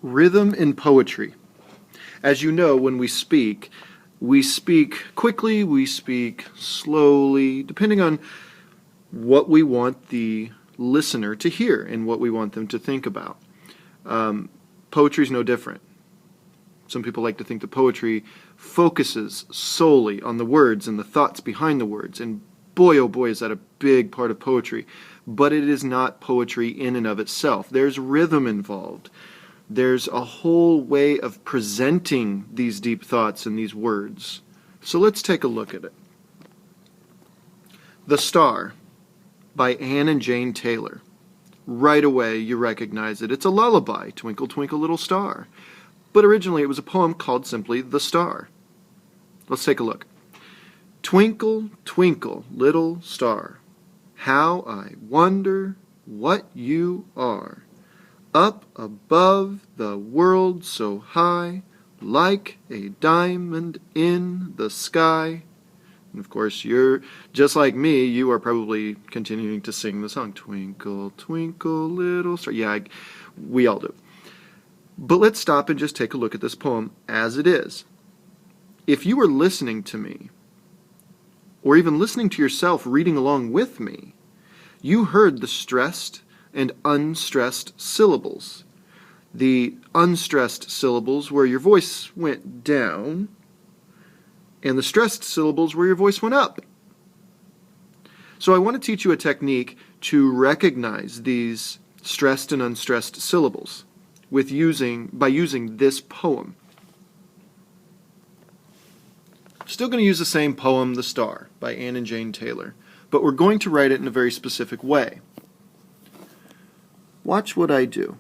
Rhythm in poetry. As you know, when we speak quickly, we speak slowly, depending on what we want the listener to hear and what we want them to think about. Poetry is no different. Some people like to think that poetry focuses solely on the words and the thoughts behind the words, and boy, oh boy, is that a big part of poetry. But it is not poetry in and of itself. There's rhythm involved. There's a whole way of presenting these deep thoughts in these words. So let's take a look at it. The Star by Anne and Jane Taylor. Right away you recognize it. It's a lullaby, Twinkle, Twinkle, Little Star. But originally it was a poem called simply The Star. Let's take a look. Twinkle, twinkle, little star, how I wonder what you are. Up above the world so high, like a diamond in the sky. And of course, you're just like me, you are probably continuing to sing the song. Twinkle, twinkle, little star. Yeah, we all do. But let's stop and just take a look at this poem as it is. If you were listening to me, or even listening to yourself reading along with me, you heard the stressed and unstressed syllables. The unstressed syllables where your voice went down, and the stressed syllables where your voice went up. So I want to teach you a technique to recognize these stressed and unstressed syllables by using this poem. Still going to use the same poem, The Star, by Anne and Jane Taylor, but we're going to write it in a very specific way. Watch what I do.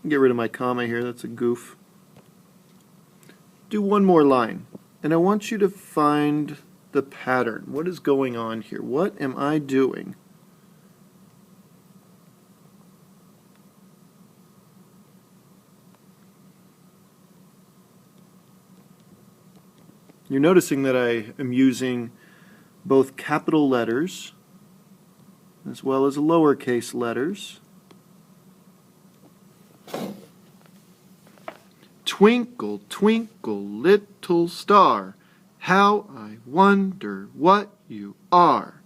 Get rid of my comma here, that's a goof. Do one more line, and I want you to find the pattern. What is going on here? What am I doing? You're noticing that I am using both capital letters as well as lowercase letters. Twinkle, twinkle, little star, how I wonder what you are.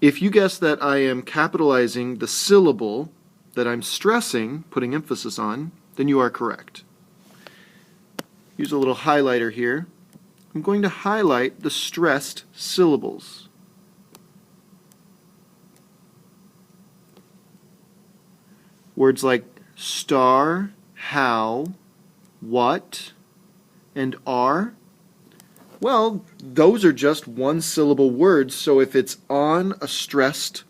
If you guess that I am capitalizing the syllable that I'm stressing, putting emphasis on, then you are correct. Use a little highlighter here. I'm going to highlight the stressed syllables. Words like star, how, what, and are. Well, those are just one-syllable words, so if it's on a stressed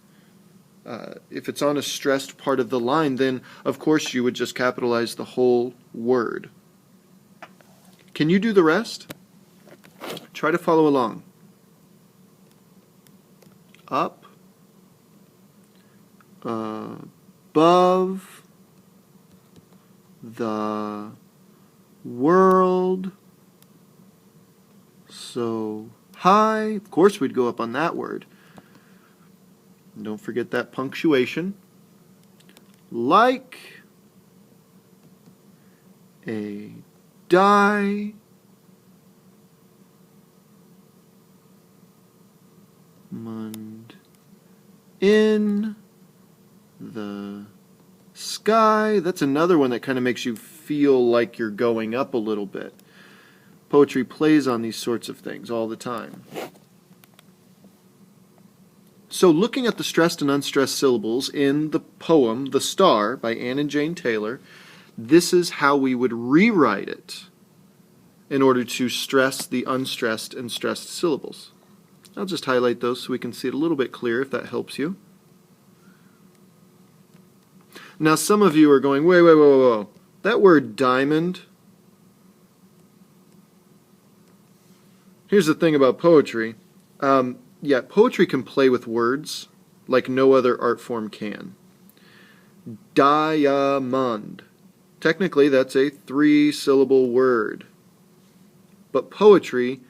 part of the line, then of course you would just capitalize the whole word. Can you do the rest? Try to follow along. Up, above the world so high. Of course we'd go up on that word. And don't forget that punctuation. Like a diamond in the sky. That's another one that kind of makes you feel like you're going up a little bit. Poetry plays on these sorts of things all the time. So looking at the stressed and unstressed syllables in the poem The Star by Anne and Jane Taylor, this is how we would rewrite it in order to stress the unstressed and stressed syllables. I'll just highlight those so we can see it a little bit clearer if that helps you. Now some of you are going, whoa. That word diamond, here's the thing about poetry. Yeah, poetry can play with words like no other art form can. Diamond. Technically, that's a 3-syllable word. But poetry,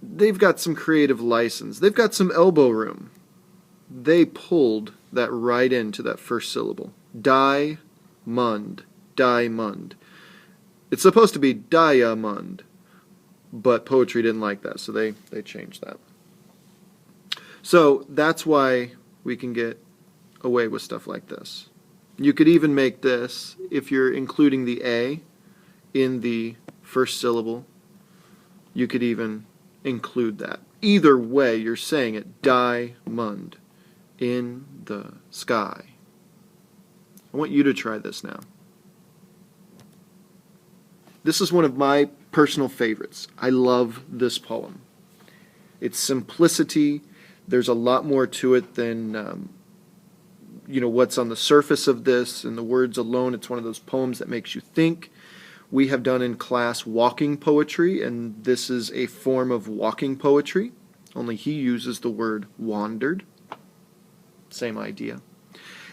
they've got some creative license. They've got some elbow room. They pulled that right into that first syllable. Diamond. Diamond. It's supposed to be diamond, but poetry didn't like that, so they changed that. So that's why we can get away with stuff like this. You could even make this, if you're including the A in the first syllable, you could even include that. Either way, you're saying it, diamond, in the sky. I want you to try this now. This is one of my personal favorites. I love this poem. Its simplicity, there's a lot more to it than what's on the surface of this and the words alone. It's one of those poems that makes you think. We have done in class walking poetry, and this is a form of walking poetry, only he uses the word wandered. Same idea.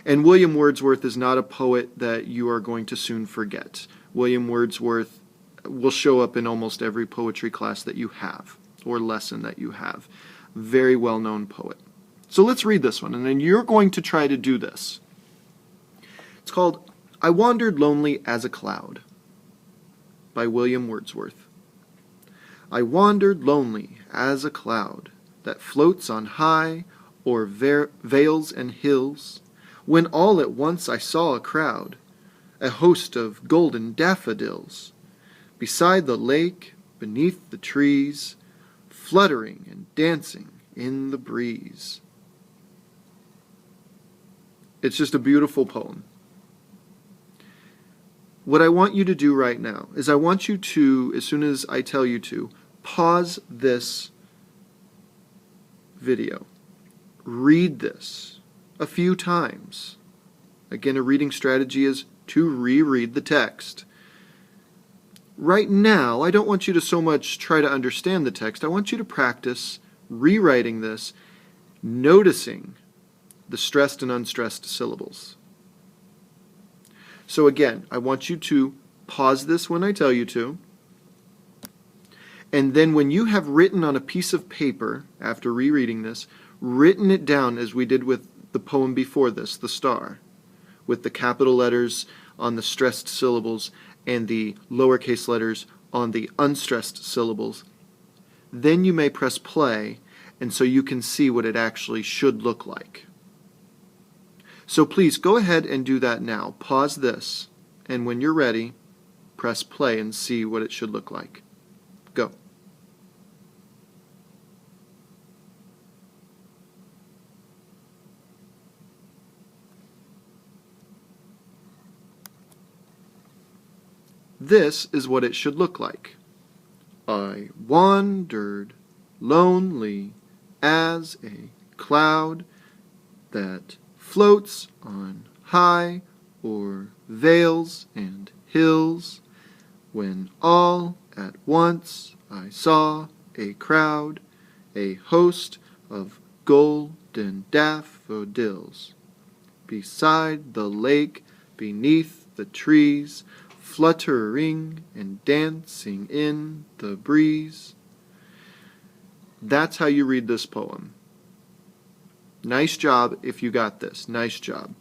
And William Wordsworth is not a poet that you are going to soon forget. William Wordsworth will show up in almost every poetry class that you have, or lesson that you have. Very well-known poet. So let's read this one, and then you're going to try to do this. It's called I Wandered Lonely as a Cloud by William Wordsworth. I wandered lonely as a cloud that floats on high o'er vales and hills, when all at once I saw a crowd, a host of golden daffodils, beside the lake, beneath the trees, fluttering and dancing in the breeze. It's just a beautiful poem. What I want you to do right now is I want you to, as soon as I tell you to, pause this video. Read this a few times. Again, a reading strategy is to reread the text. Right now, I don't want you to so much try to understand the text. I want you to practice rewriting this, noticing the stressed and unstressed syllables. So again, I want you to pause this when I tell you to, and then when you have written on a piece of paper, after rereading this, written it down as we did with the poem before this, The Star, with the capital letters on the stressed syllables and the lowercase letters on the unstressed syllables, then you may press play, and so you can see what it actually should look like. So please go ahead and do that now. Pause this, and when you're ready, press play and see what it should look like. Go. This is what it should look like. I wandered lonely as a cloud that floats on high o'er vales and hills, when all at once I saw a crowd, a host of golden daffodils, beside the lake, beneath the trees, fluttering and dancing in the breeze. That's how you read this poem. Nice job if you got this. Nice job.